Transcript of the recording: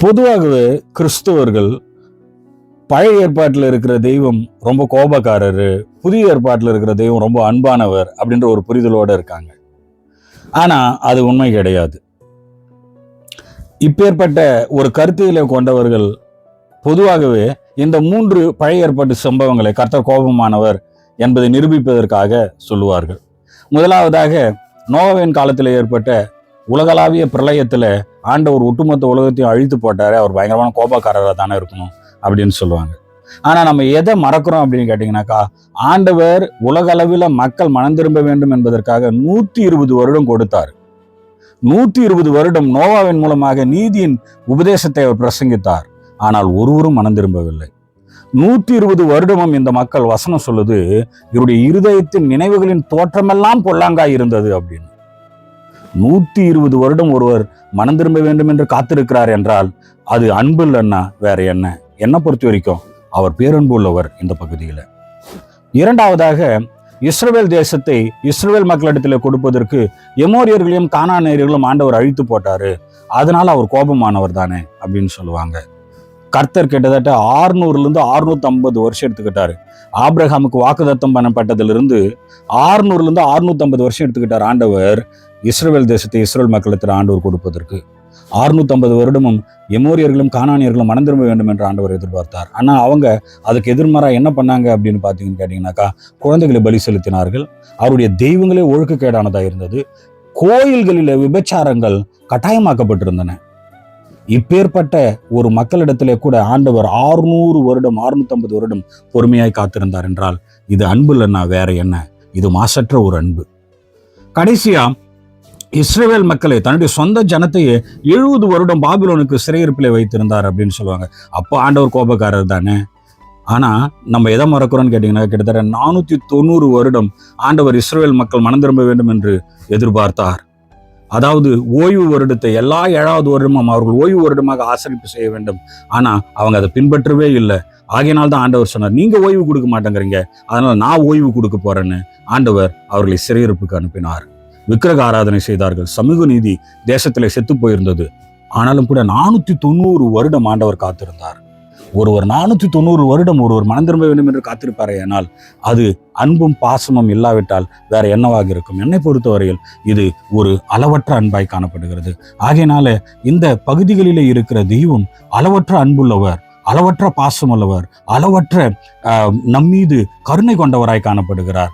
பொதுவாகவே கிறிஸ்தவர்கள் பழைய ஏற்பாட்டில் இருக்கிற தெய்வம் ரொம்ப கோபக்காரரு, புதிய ஏற்பாட்டில் இருக்கிற தெய்வம் ரொம்ப அன்பானவர் அப்படின்ற ஒரு புரிதலோடு இருக்காங்க. ஆனா அது உண்மை கிடையாது. இப்பேற்பட்ட ஒரு கருத்தியலை கொண்டவர்கள் பொதுவாகவே இந்த 3 பழைய ஏற்பாட்டு சம்பவங்களை கர்த்தர் கோபமானவர் என்பதை நிரூபிப்பதற்காக சொல்லுவார்கள். முதலாவதாக நோவாவின் காலத்தில் ஏற்பட்ட உலகளாவிய பிரளயத்துல ஆண்டவர் ஒட்டுமொத்த உலகத்தையும் அழித்து போட்டாரு, அவர் பயங்கரமான கோபக்காரராக தானே இருக்கணும் அப்படின்னு சொல்லுவாங்க. ஆனா நம்ம எதை மறக்கிறோம் அப்படின்னு கேட்டீங்கன்னாக்கா, ஆண்டவர் உலக அளவில் மக்கள் மனம் திரும்ப வேண்டும் என்பதற்காக 120 வருடம் கொடுத்தார். 120 வருடம் நோவாவின் மூலமாக நீதியின் உபதேசத்தை அவர் பிரசங்கித்தார். ஆனால் ஒருவரும் மனம் திரும்பவில்லை. 120 வருடமும் இந்த மக்கள் வசனம் சொல்லுது, இவருடைய இருதயத்தின் நினைவுகளின் தோற்றமெல்லாம் பொல்லாங்காய் இருந்தது அப்படின்னு. 120 வருடம் ஒருவர் மனம் திரும்ப வேண்டும் என்று காத்திருக்கிறார் என்றால் அது அன்பு இல்லைன்னா வேற என்ன? என்னை பொறுத்த வரைக்கும் அவர் பேரன்பு உள்ளவர் இந்த பகுதியில். இரண்டாவதாக, இஸ்ரவேல் தேசத்தை இஸ்ரவேல் மக்களிடத்தில் கொடுப்பதற்கு எமோரியர்களையும் கானானியர்களையும் ஆண்டவர் அழித்து போட்டாரு, அதனால அவர் கோபமானவர் தானே அப்படின்னு சொல்லுவாங்க. கர்த்தர் கிட்டத்தட்ட 600 650 வருஷம் எடுத்துக்கிட்டாரு. ஆபிரகாமுக்கு வாக்குத்தத்தம் பண்ணப்பட்டதிலிருந்து 600 650 வருஷம் எடுத்துக்கிட்டார் ஆண்டவர் இஸ்ரவேல் தேசத்தை இஸ்ரவேல் மக்களிடத்தில் ஆண்டவர் கொடுப்பதற்கு. 650 வருடமும் எமோரியர்களும் கானானியர்களும் மனம் திரும்ப வேண்டும் என்று ஆண்டவர் எதிர்பார்த்தார். ஆனா அவங்க அதுக்கு எதிர்மாறா என்ன பண்ணாங்க அப்படின்னு பார்த்தீங்கன்னு கேட்டீங்கன்னாக்கா, குழந்தைகளை பலி செலுத்தினார்கள். அவருடைய தெய்வங்களே ஒழுக்கக்கேடானதா இருந்தது. கோயில்களில் விபச்சாரங்கள் கட்டாயமாக்கப்பட்டிருந்தன. இப்பேற்பட்ட ஒரு மக்களிடத்திலே கூட ஆண்டவர் 600 வருடம் 650 வருடம் பொறுமையாய் காத்திருந்தார் என்றால் இது அன்பு இல்லைன்னா வேற என்ன? இது மாசற்ற ஒரு அன்பு. கடைசியா இஸ்ரவேல் மக்களை, தன்னுடைய சொந்த ஜனத்தையே 70 வருடம் பாபிலோனுக்கு சிறையிருப்பிலே வைத்திருந்தார் அப்படின்னு சொல்லுவாங்க. அப்போ ஆண்டவர் கோபக்காரர் தானே. ஆனா நம்ம எதை மறக்கிறோம்னு கேட்டீங்கன்னா, கிட்டத்தட்ட 490 வருடம் ஆண்டவர் இஸ்ரவேல் மக்கள் மனம் திரும்ப வேண்டும் என்று எதிர்பார்த்தார். அதாவது ஓய்வு வருடத்தை எல்லா 7வது வருடமும் அவர்கள் ஓய்வு வருடமாக ஆசரிப்பு செய்ய வேண்டும். ஆனா அவங்க அதை பின்பற்றவே இல்லை. ஆகையினால்தான் ஆண்டவர் சொன்னார், நீங்க ஓய்வு கொடுக்க மாட்டேங்கிறீங்க, அதனால நான் ஓய்வு கொடுக்க போறேன்னு ஆண்டவர் அவர்களை சிறையிருப்புக்கு அனுப்பினார். விக்கிரக ஆராதனை செய்தார்கள். சமூக நீதி தேசத்திலே செத்து போயிருந்தது. ஆனாலும் கூட 490 வருடம் ஆண்டவர் காத்திருந்தார். ஒருவர் 490 வருடம் ஒருவர் மனம் திரும்ப வேண்டும் என்று காத்திருப்பாரே, ஆனால் அது அன்பும் பாசமும் இல்லாவிட்டால் வேற என்னவாக இருக்கும்? என்னை பொறுத்தவரையில் இது ஒரு அளவற்ற அன்பாய் காணப்படுகிறது. ஆகையினால இந்த பகுதிகளிலே இருக்கிற தெய்வம் அளவற்ற அன்புள்ளவர், அளவற்ற பாசமுள்ளவர், அளவற்ற நம்மீது கருணை கொண்டவராய் காணப்படுகிறார்.